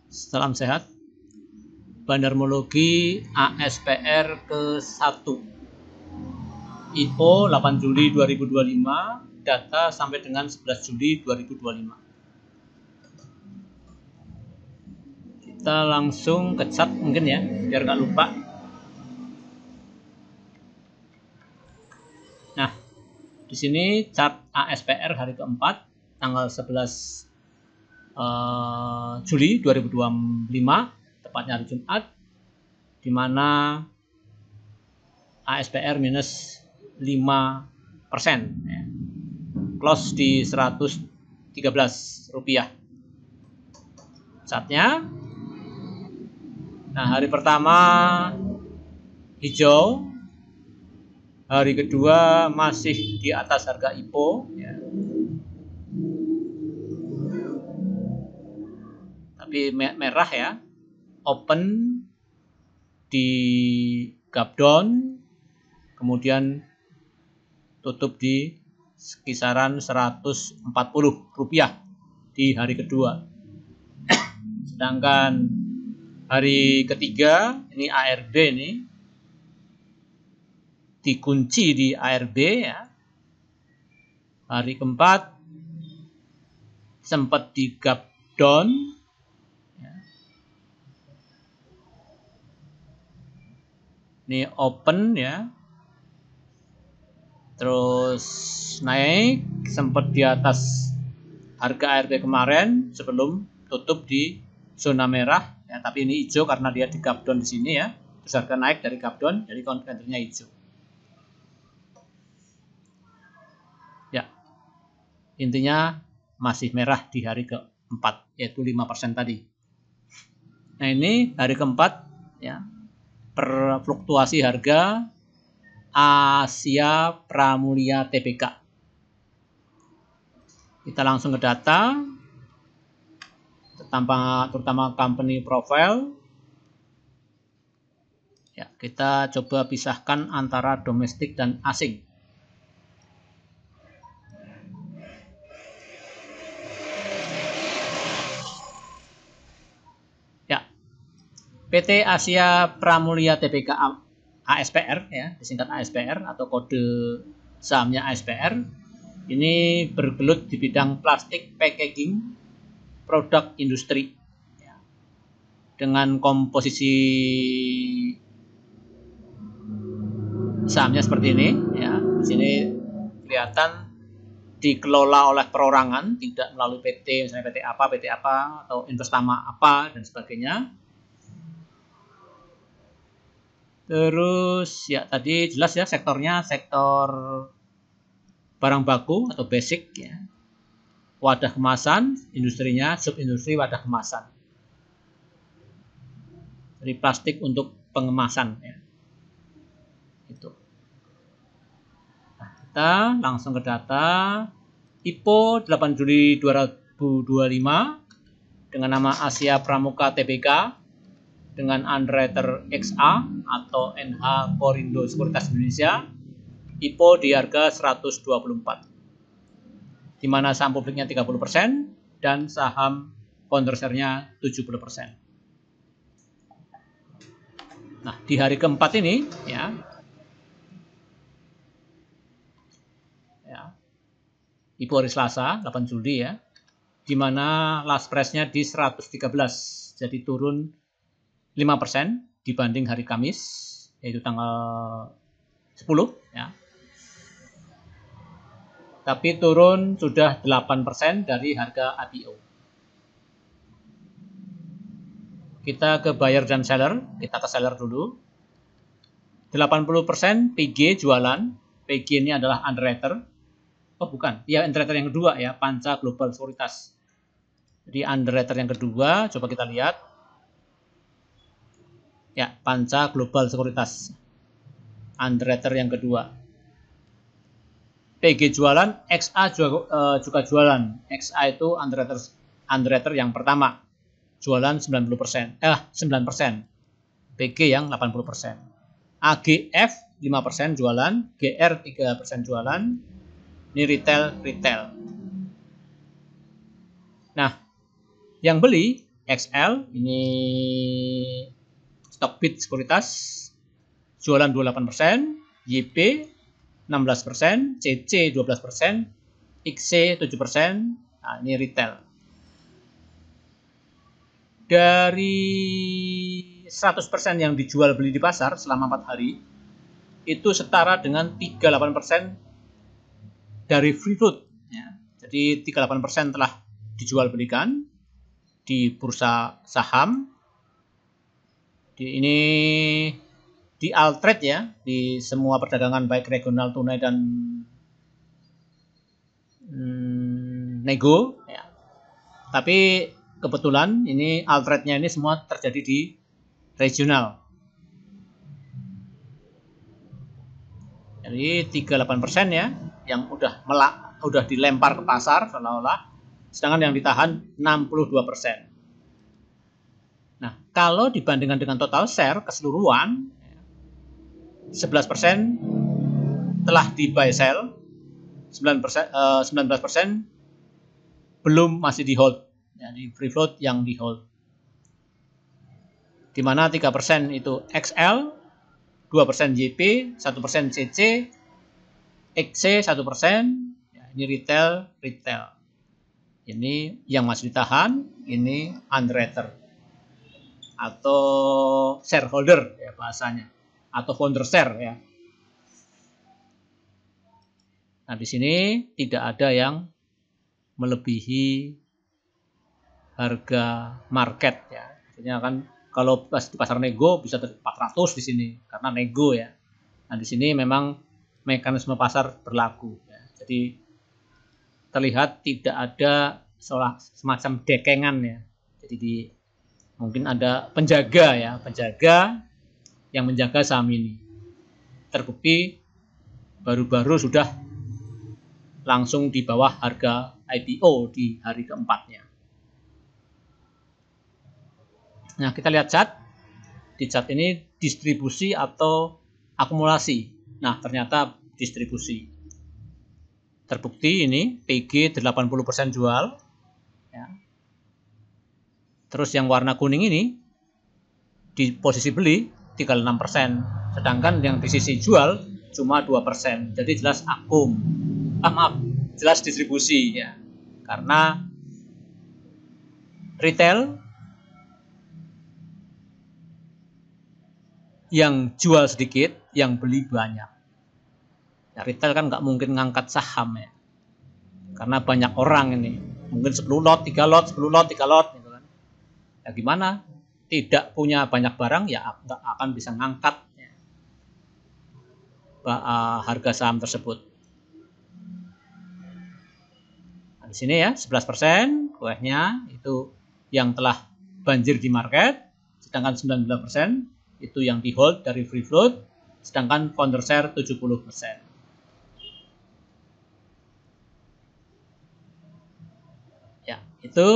Salam sehat. Bandarmologi ASPR ke-1. IPO 8 Juli 2025, data sampai dengan 11 Juli 2025. Kita langsung ke chart mungkin ya, biar nggak lupa. Nah, di sini chart ASPR hari keempat, tanggal 11 Juli 2025, tepatnya hari Jumat, di mana ASPR minus 5%, ya. Close di 113 rupiah. Chartnya, nah hari pertama hijau, hari kedua masih di atas harga IPO, ya. Tapi merah ya, open di gap down, kemudian tutup di kisaran 140 rupiah di hari kedua. Sedangkan hari ketiga ini ARB, ini dikunci di ARB ya. Hari keempat sempat di gap down ya. Ini open ya, terus naik sempat di atas harga ARB kemarin sebelum tutup di zona merah ya, tapi ini hijau karena dia di gap down di sini ya. Terus harga naik dari gap down, jadi konverternya hijau. Ya, intinya masih merah di hari keempat, yaitu 5% tadi. Nah, ini hari keempat ya, per fluktuasi harga Asia Pramulia Tbk. Kita langsung ke data, terutama company profile. Ya, kita coba pisahkan antara domestik dan asing. Ya, PT Asia Pramulia Tbk ASPR ya, disingkat ASPR atau kode sahamnya ASPR. Ini bergelut di bidang plastik packaging produk industri ya, dengan komposisi sahamnya seperti ini ya. Di sini kelihatan dikelola oleh perorangan, tidak melalui PT, misalnya PT apa atau Investama apa dan sebagainya. Terus ya tadi jelas ya, sektornya sektor barang baku atau basic ya. Wadah kemasan, industrinya subindustri wadah kemasan. Jadi plastik untuk pengemasan ya. Itu. Nah, kita langsung ke data. IPO 8 Juli 2025 dengan nama Asia Pramuka Tbk dengan underwriter XA atau NH Korindo Sekuritas Indonesia. IPO di harga 124, di mana saham publiknya 30% dan saham founder share-nya 70%. Nah, di hari keempat ini ya, IPO hari Selasa 8 Juli ya, di mana last price-nya di 113, jadi turun 5% dibanding hari Kamis, yaitu tanggal 10 ya. Tapi turun sudah 8% dari harga IPO. Kita ke buyer dan seller, kita ke seller dulu. 80% PG jualan, PG ini adalah underwriter. Oh bukan, ya underwriter yang kedua ya, Panca Global Sekuritas. Jadi underwriter yang kedua, coba kita lihat. Ya, Panca Global Sekuritas. Underwriter yang kedua. PG jualan, XA juga jualan. XA itu underwriter yang pertama. Jualan 9%. PG yang 80%. AGF 5% jualan, GR 3% jualan. Ini retail. Nah, yang beli XL ini Stockbit sekuritas jualan 28%, YP 16%, CC 12%, XC 7%. Nah, ini retail. Dari 100% yang dijual beli di pasar selama 4 hari, itu setara dengan 38% dari free float. Ya. Jadi 38% telah dijual belikan di bursa saham. Ini di Altrade ya, di semua perdagangan baik regional, tunai dan nego ya. Tapi kebetulan ini Altrade-nya ini semua terjadi di regional. Jadi 38% ya yang udah dilempar ke pasar seolah-olah, sedangkan yang ditahan 62%. Nah, kalau dibandingkan dengan total share keseluruhan, 11% telah di buy sell, 19% belum, masih di hold. Jadi free float yang di hold. Di mana 3% itu XL, 2% YP, 1% CC, XC 1%. Ya, ini retail. Ini yang masih ditahan, ini underwriter atau shareholder ya bahasanya, atau founder share ya. Nah, di sini tidak ada yang melebihi harga market ya. Artinya kan kalau pas di pasar nego bisa 400 di sini karena nego ya. Nah, di sini memang mekanisme pasar berlaku ya. Jadi terlihat tidak ada semacam dekengan ya. Jadi mungkin ada penjaga ya, penjaga yang menjaga saham ini. Terbukti baru-baru sudah langsung di bawah harga IPO di hari keempatnya. Nah, kita lihat chart. Di chart ini distribusi atau akumulasi. Nah, ternyata distribusi. Terbukti ini PG 80% jual. Ya. Terus yang warna kuning ini di posisi beli 36%. Sedangkan yang di sisi jual cuma 2%. Jadi jelas akum. Jelas distribusi ya. Karena retail yang jual sedikit, yang beli banyak. Ya, retail kan nggak mungkin ngangkat saham ya. Karena banyak orang ini. Mungkin 10 lot, 3 lot, 10 lot, 3 lot gitu kan. Ya gimana? Tidak punya banyak barang ya nggak akan bisa ngangkat ya, harga saham tersebut. Di sini ya 11% kuehnya itu yang telah banjir di market, sedangkan 19% itu yang di hold dari free float, sedangkan founder share 70%. Ya, itu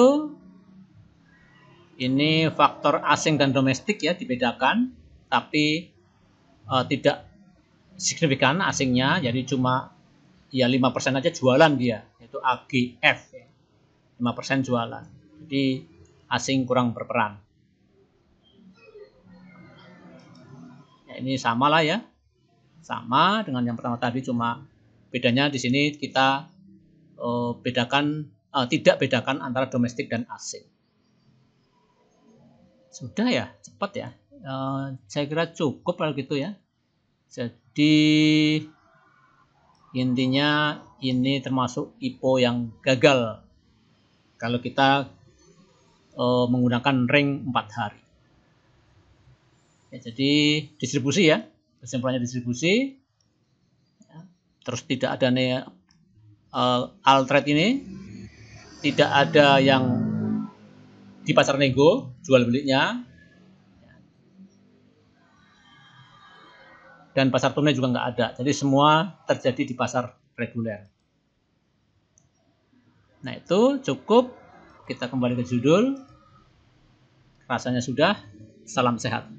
ini faktor asing dan domestik ya dibedakan, tapi tidak signifikan asingnya, jadi cuma ya 5% aja jualan dia, yaitu AGF ya. 5% jualan. Jadi asing kurang berperan. Ya, ini sama lah ya. Sama dengan yang pertama tadi, cuma bedanya di sini kita tidak bedakan antara domestik dan asing. Sudah ya, cepat ya. Saya kira cukup kalau gitu ya. Jadi intinya ini termasuk IPO yang gagal kalau kita menggunakan ring 4 hari. Ya, jadi distribusi ya, kesimpulannya distribusi. Ya, terus tidak ada Altrade ini, tidak ada yang di pasar nego jual belinya, dan pasar tunai juga nggak ada. Jadi semua terjadi di pasar reguler. Nah, itu cukup. Kita kembali ke judul. Rasanya sudah. Salam sehat.